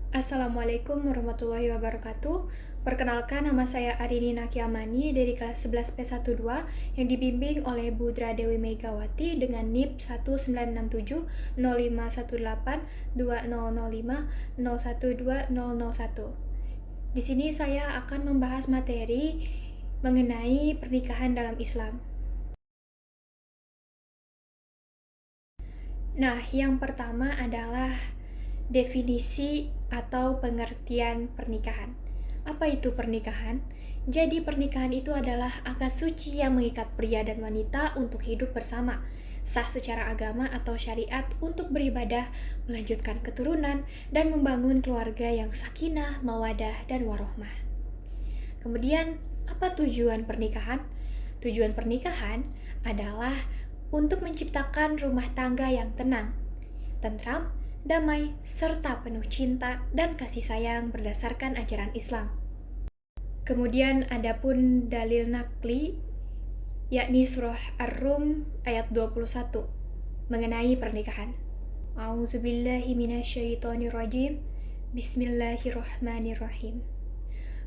Assalamualaikum warahmatullahi wabarakatuh. Perkenalkan, nama saya Arini Nakiamani dari kelas 11 P12 yang dibimbing oleh Budra Dewi Megawati dengan NIP 196705182005012001. Di sini saya akan membahas materi mengenai pernikahan dalam Islam. Nah, yang pertama adalah definisi atau pengertian pernikahan. Apa itu pernikahan? Jadi pernikahan itu adalah akad suci yang mengikat pria dan wanita untuk hidup bersama, sah secara agama atau syariat untuk beribadah, melanjutkan keturunan, dan membangun keluarga yang sakinah, mawadah, dan warohmah. Kemudian, apa tujuan pernikahan? Tujuan pernikahan adalah untuk menciptakan rumah tangga yang tenang, tentram, damai, serta penuh cinta dan kasih sayang berdasarkan ajaran Islam. Kemudian adapun dalil nakli, yakni surah Ar-Rum ayat 21 mengenai pernikahan. A'udzubillahi minasyaitonirrajim. Bismillahirrahmanirrahim.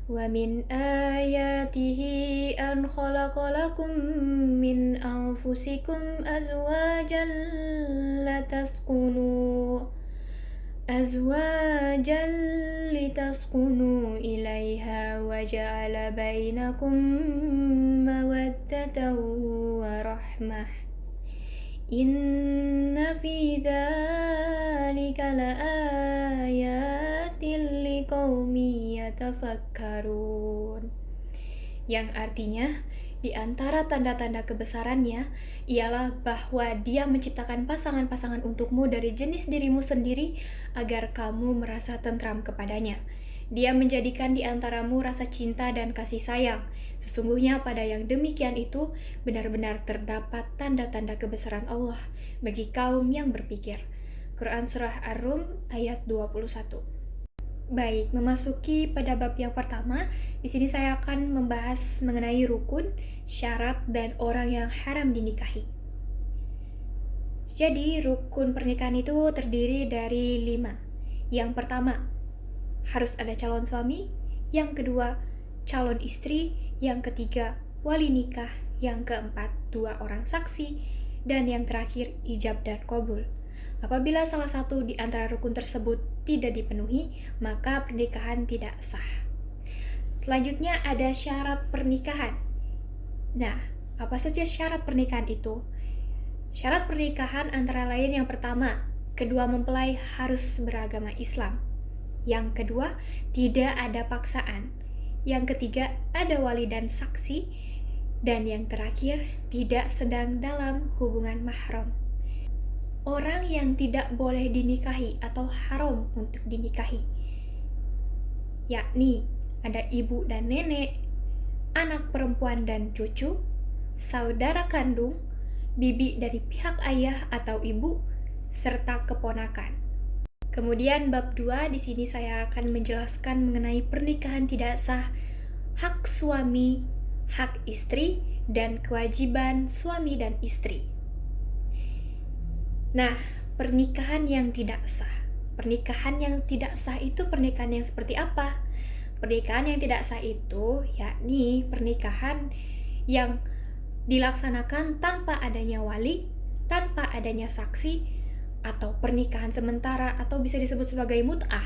Wa min ayatihi an khalaqalakum min anfusikum azwajan litaskunu ilaiha wa ja'ala bainakum mawaddatan wa rahmah. Inna fi dzalika laayatin liqaumin yatafakkarun. Yang artinya, di antara tanda-tanda kebesarannya ialah bahwa Dia menciptakan pasangan-pasangan untukmu dari jenis dirimu sendiri agar kamu merasa tentram kepadanya. Dia menjadikan di antaramu rasa cinta dan kasih sayang. Sesungguhnya pada yang demikian itu benar-benar terdapat tanda-tanda kebesaran Allah bagi kaum yang berpikir. Quran Surah Ar-Rum ayat 21. Baik, memasuki pada bab yang pertama, di sini saya akan membahas mengenai rukun, syarat, dan orang yang haram dinikahi. Jadi, rukun pernikahan itu terdiri dari 5. Yang pertama, harus ada calon suami. Yang kedua, calon istri. Yang ketiga, wali nikah. Yang keempat, 2 orang saksi. Dan yang terakhir, ijab dan qabul. Apabila salah satu di antara rukun tersebut tidak dipenuhi, maka pernikahan tidak sah. Selanjutnya ada syarat pernikahan. Nah, apa saja syarat pernikahan itu? Syarat pernikahan antara lain yang pertama, kedua mempelai harus beragama Islam. Yang kedua, tidak ada paksaan. Yang ketiga, ada wali dan saksi. Dan yang terakhir, tidak sedang dalam hubungan mahram. Orang yang tidak boleh dinikahi atau haram untuk dinikahi, yakni ada ibu dan nenek, anak perempuan dan cucu, saudara kandung, bibi dari pihak ayah atau ibu, serta keponakan. Kemudian bab 2 di sini saya akan menjelaskan mengenai pernikahan tidak sah, hak suami, hak istri, dan kewajiban suami dan istri. Nah, pernikahan yang tidak sah. Pernikahan yang tidak sah itu pernikahan yang seperti apa? Pernikahan yang tidak sah itu yakni pernikahan yang dilaksanakan tanpa adanya wali, tanpa adanya saksi, atau pernikahan sementara atau bisa disebut sebagai mut'ah.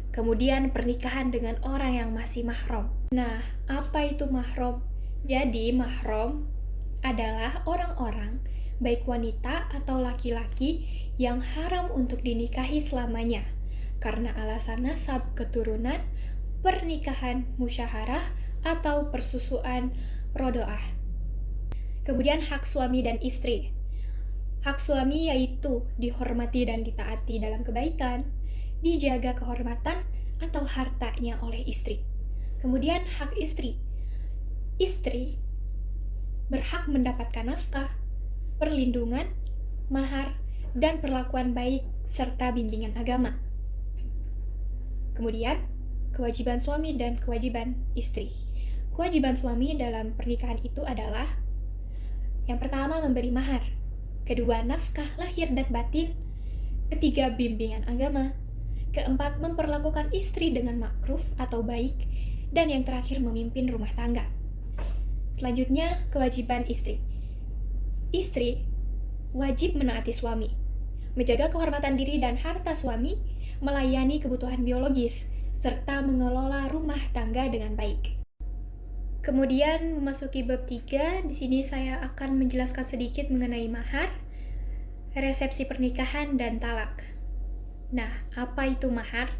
Kemudian pernikahan dengan orang yang masih mahram. Nah, apa itu mahram? Jadi mahram adalah orang-orang baik wanita atau laki-laki yang haram untuk dinikahi selamanya karena alasan nasab keturunan, pernikahan musyaharah, atau persusuan rodoah. Kemudian hak suami dan istri. Hak suami yaitu dihormati dan ditaati dalam kebaikan, dijaga kehormatan atau hartanya oleh istri. Kemudian hak istri. Istri berhak mendapatkan nafkah, perlindungan, mahar, dan perlakuan baik serta bimbingan agama. Kemudian, kewajiban suami dan kewajiban istri. Kewajiban suami dalam pernikahan itu adalah yang pertama memberi mahar, kedua nafkah lahir dan batin, ketiga bimbingan agama, Keempat, memperlakukan istri dengan makruf atau baik. Dan yang terakhir, memimpin rumah tangga. Selanjutnya, kewajiban istri. Istri wajib menaati suami, menjaga kehormatan diri dan harta suami, melayani kebutuhan biologis, serta mengelola rumah tangga dengan baik. Kemudian memasuki bab 3, di sini saya akan menjelaskan sedikit mengenai mahar, resepsi pernikahan, dan talak. Nah, apa itu mahar?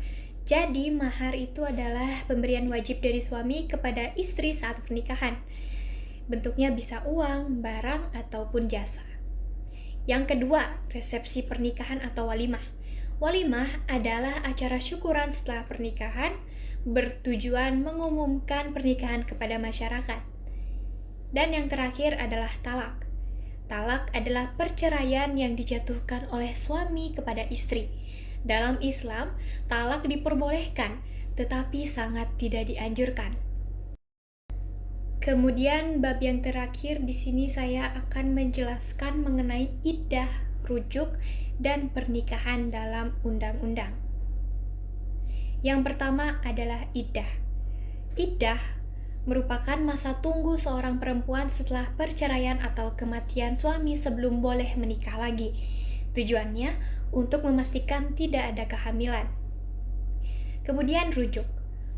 Jadi, mahar itu adalah pemberian wajib dari suami kepada istri saat pernikahan. Bentuknya bisa uang, barang, ataupun jasa. Yang kedua, resepsi pernikahan atau walimah. Walimah adalah acara syukuran setelah pernikahan, bertujuan mengumumkan pernikahan kepada masyarakat. Dan yang terakhir adalah talak. Talak adalah perceraian yang dijatuhkan oleh suami kepada istri. Dalam Islam, talak diperbolehkan, tetapi sangat tidak dianjurkan. Kemudian bab yang terakhir di sini saya akan menjelaskan mengenai iddah, rujuk, dan pernikahan dalam undang-undang. Yang pertama adalah iddah. Iddah merupakan masa tunggu seorang perempuan setelah perceraian atau kematian suami sebelum boleh menikah lagi. Tujuannya untuk memastikan tidak ada kehamilan. Kemudian rujuk.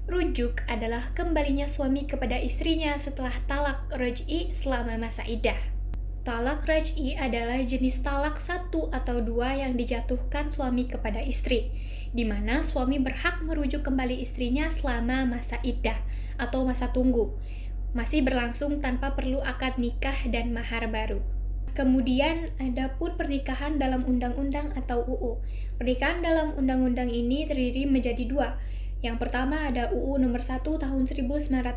Rujuk adalah kembalinya suami kepada istrinya setelah talak raj'i selama masa iddah. Talak raj'i adalah jenis talak 1 atau 2 yang dijatuhkan suami kepada istri, di mana suami berhak merujuk kembali istrinya selama masa iddah atau masa tunggu, masih berlangsung tanpa perlu akad nikah dan mahar baru. Kemudian ada pun pernikahan dalam undang-undang atau UU. Pernikahan dalam undang-undang ini terdiri menjadi 2. Yang pertama ada UU nomor 1 tahun 1974.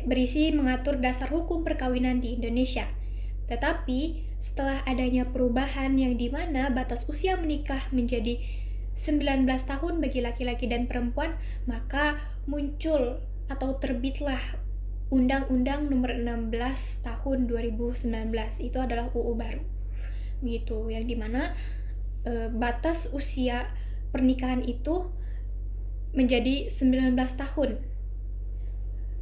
Berisi mengatur dasar hukum perkawinan di Indonesia. Tetapi setelah adanya perubahan yang dimana batas usia menikah menjadi 19 tahun bagi laki-laki dan perempuan, maka muncul atau terbitlah Undang-Undang nomor 16 tahun 2019. Itu adalah UU baru. Begitu, yang dimana batas usia pernikahan itu menjadi 19 tahun.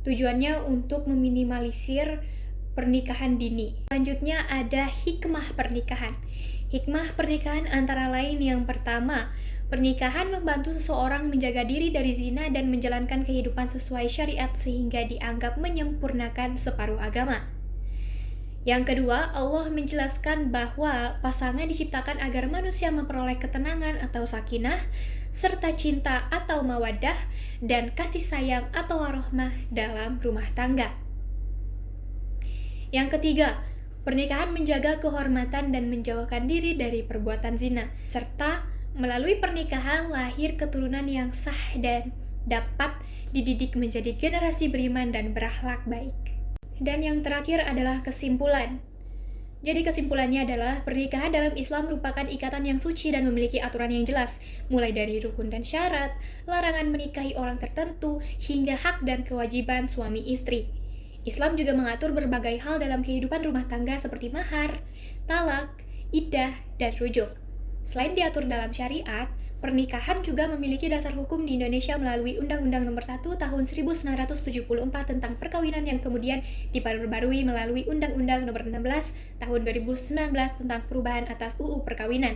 Tujuannya untuk meminimalisir pernikahan dini. Selanjutnya ada hikmah pernikahan. Hikmah pernikahan antara lain yang pertama, pernikahan membantu seseorang menjaga diri dari zina dan menjalankan kehidupan sesuai syariat sehingga dianggap menyempurnakan separuh agama. Yang kedua, Allah menjelaskan bahwa pasangan diciptakan agar manusia memperoleh ketenangan atau sakinah, serta cinta atau mawaddah, dan kasih sayang atau warahmah dalam rumah tangga. Yang ketiga, pernikahan menjaga kehormatan dan menjauhkan diri dari perbuatan zina, serta melalui pernikahan lahir keturunan yang sah dan dapat dididik menjadi generasi beriman dan berakhlak baik. Dan yang terakhir adalah kesimpulan. Jadi kesimpulannya adalah pernikahan dalam Islam merupakan ikatan yang suci dan memiliki aturan yang jelas, mulai dari rukun dan syarat, larangan menikahi orang tertentu, hingga hak dan kewajiban suami istri. Islam juga mengatur berbagai hal dalam kehidupan rumah tangga seperti mahar, talak, iddah, dan rujuk. Selain diatur dalam syariat, pernikahan juga memiliki dasar hukum di Indonesia melalui Undang-Undang Nomor 1 Tahun 1974 tentang perkawinan yang kemudian diperbarui melalui Undang-Undang Nomor 16 Tahun 2019 tentang perubahan atas UU Perkawinan.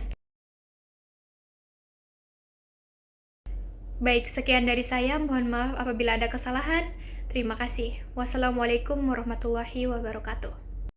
Baik, sekian dari saya. Mohon maaf apabila ada kesalahan. Terima kasih. Wassalamualaikum warahmatullahi wabarakatuh.